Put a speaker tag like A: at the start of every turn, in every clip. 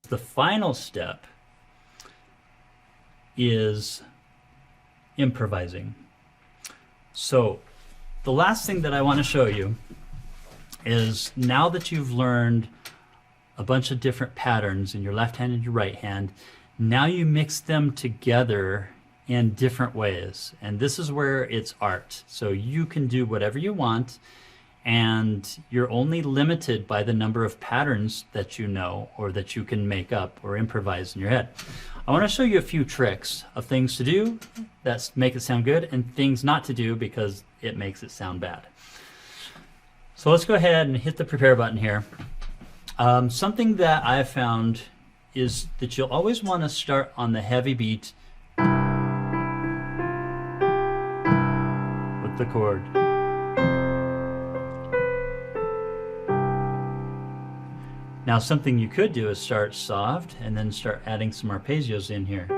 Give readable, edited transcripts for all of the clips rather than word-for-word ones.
A: The final step is improvising. So the last thing that I want to show you is, now that you've learned a bunch of different patterns in your left hand and your right hand, now you mix them together in different ways. And this is where it's art. So you can do whatever you want, and you're only limited by the number of patterns that you know or that you can make up or improvise in your head. I want to show you a few tricks of things to do that make it sound good and things not to do because it makes it sound bad. So let's go ahead and hit the prepare button here. Something that I've found is that you'll always want to start on the heavy beat with the chord. Now something you could do is start soft and then start adding some arpeggios in here.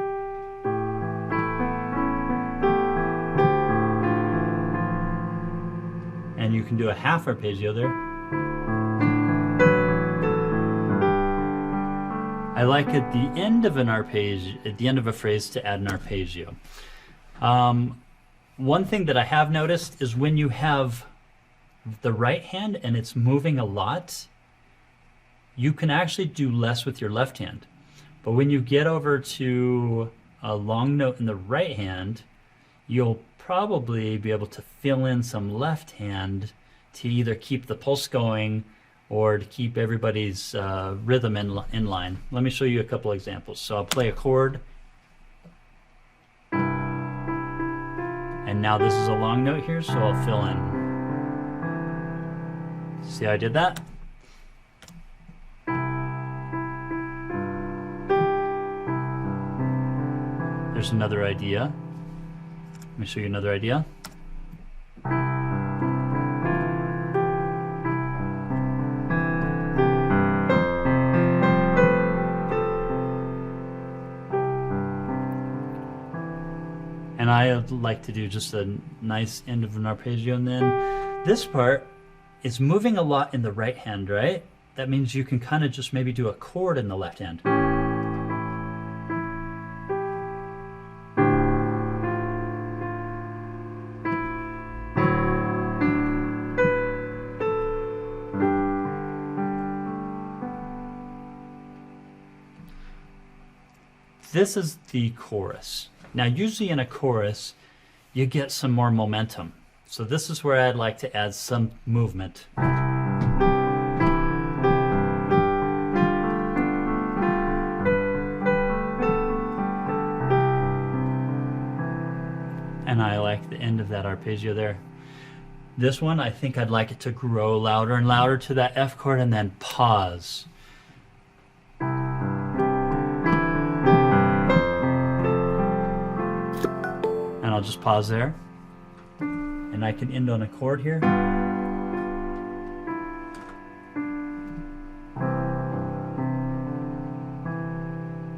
A: And you can do a half arpeggio there. I like at the end of an arpeggio, at the end of a phrase, to add an arpeggio. One thing that I have noticed is when you have the right hand and it's moving a lot, you can actually do less with your left hand. But when you get over to a long note in the right hand, you'll probably be able to fill in some left hand to either keep the pulse going or to keep everybody's rhythm in line. Let me show you a couple examples. So I'll play a chord. And now this is a long note here, so I'll fill in. See how I did that? There's another idea. Let me show you another idea. And I like to do just a nice end of an arpeggio, and then this part is moving a lot in the right hand, right? That means you can kind of just maybe do a chord in the left hand. This is the chorus. Now usually in a chorus you get some more momentum. So this is where I'd like to add some movement. And I like the end of that arpeggio there. This one, I think I'd like it to grow louder and louder to that F chord and then pause. And I'll just pause there. And I can end on a chord here.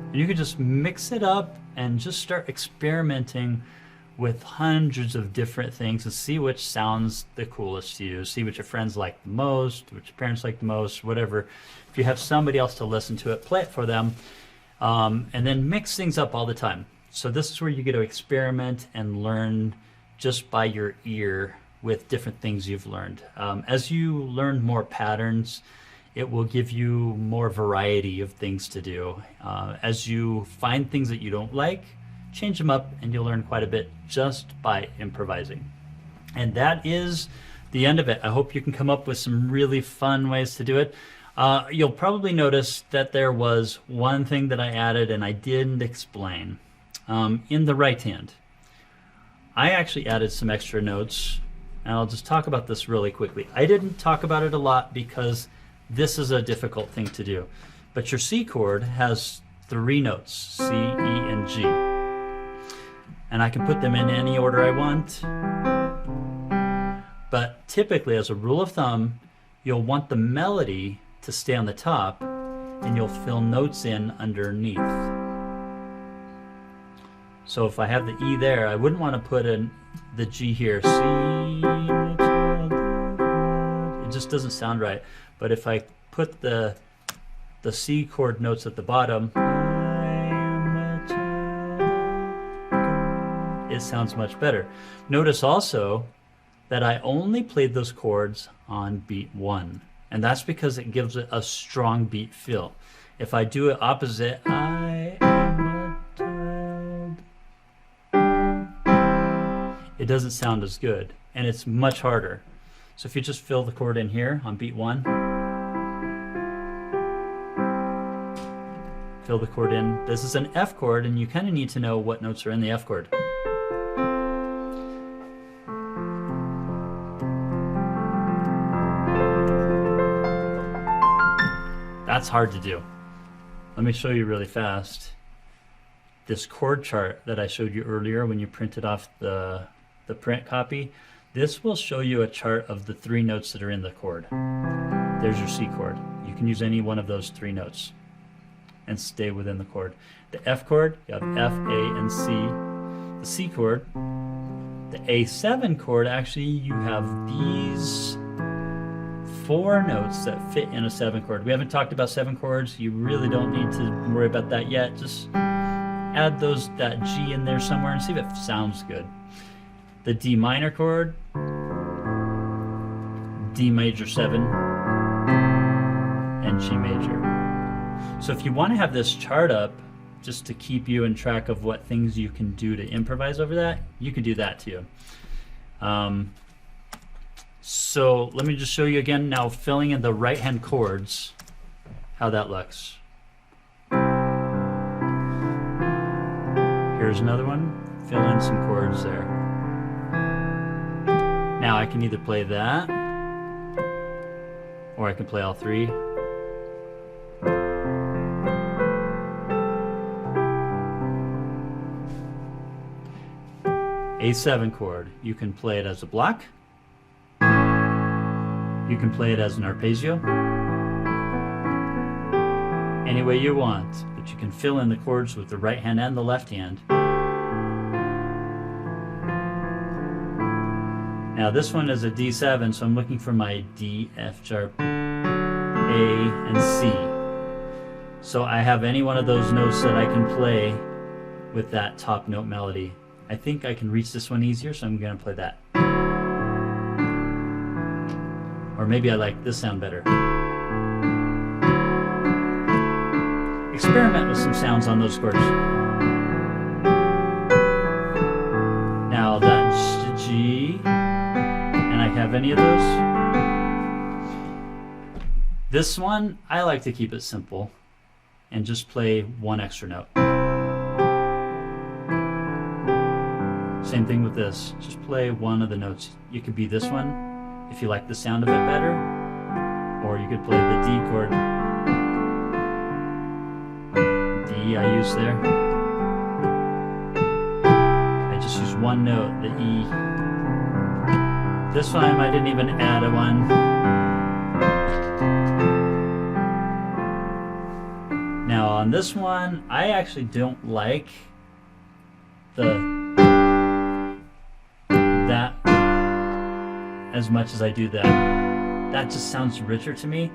A: And you can just mix it up and just start experimenting with hundreds of different things and see which sounds the coolest to you. See what your friends like the most, what your parents like the most, whatever. If you have somebody else to listen to it, play it for them. And then mix things up all the time. So this is where you get to experiment and learn just by your ear with different things you've learned. As you learn more patterns, it will give you more variety of things to do. As you find things that you don't like, change them up and you'll learn quite a bit just by improvising. And that is the end of it. I hope you can come up with some really fun ways to do it. You'll probably notice that there was one thing that I added and I didn't explain. In the right hand, I actually added some extra notes, and I'll just talk about this really quickly. I didn't talk about it a lot because this is a difficult thing to do. But your C chord has 3 notes, C, E, and G. And I can put them in any order I want. But typically, as a rule of thumb, you'll want the melody to stay on the top, and you'll fill notes in underneath. So if I have the E there, I wouldn't want to put in the G here. C, it just doesn't sound right. But if I put the the C chord notes at the bottom, it sounds much better. Notice also that I only played those chords on beat 1, and that's because it gives it a strong beat feel. If I do it opposite, I am a child, it doesn't sound as good, and it's much harder. So if you just fill the chord in here on beat 1, fill the chord in. This is an F chord, and you kind of need to know what notes are in the F chord. That's hard to do. Let me show you really fast. This chord chart that I showed you earlier when you printed off the print copy, this will show you a chart of the 3 notes that are in the chord. There's your C chord. You can use any one of those 3 notes and stay within the chord. The F chord, you have F, A, and C. The C chord, the A7 chord, actually you have these 4 notes that fit in a 7 chord. We haven't talked about 7 chords. You really don't need to worry about that yet. Just add that G in there somewhere and see if it sounds good. The D minor chord, D major 7, and G major. So if you want to have this chart up just to keep you in track of what things you can do to improvise over that, you can do that too. So let me just show you again now, filling in the right hand chords, how that looks. Here's another one. Fill in some chords there. Now I can either play that, or I can play all 3. A7 chord, you can play it as a block. You can play it as an arpeggio. Any way you want, but you can fill in the chords with the right hand and the left hand. Now this one is a D7, so I'm looking for my D, F sharp, A, and C. So I have any one of those notes that I can play with that top note melody. I think I can reach this one easier, so I'm going to play that. Or maybe I like this sound better. Experiment with some sounds on those chords. Now that's G, and I have any of those. This one, I like to keep it simple and just play 1 extra note. Same thing with this, just play 1 of the notes. You could be this one if you like the sound of it better, or you could play the D chord. D I use there. I just use 1 note, the E. This time I didn't even add a 1. Now on this one, I actually don't like that as much as I do that. That just sounds richer to me,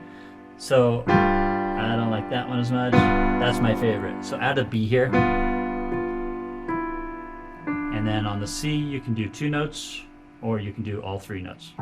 A: so I don't like that one as much. That's my favorite. So add a B here, and then on the C you can do 2 notes, or you can do all 3 notes.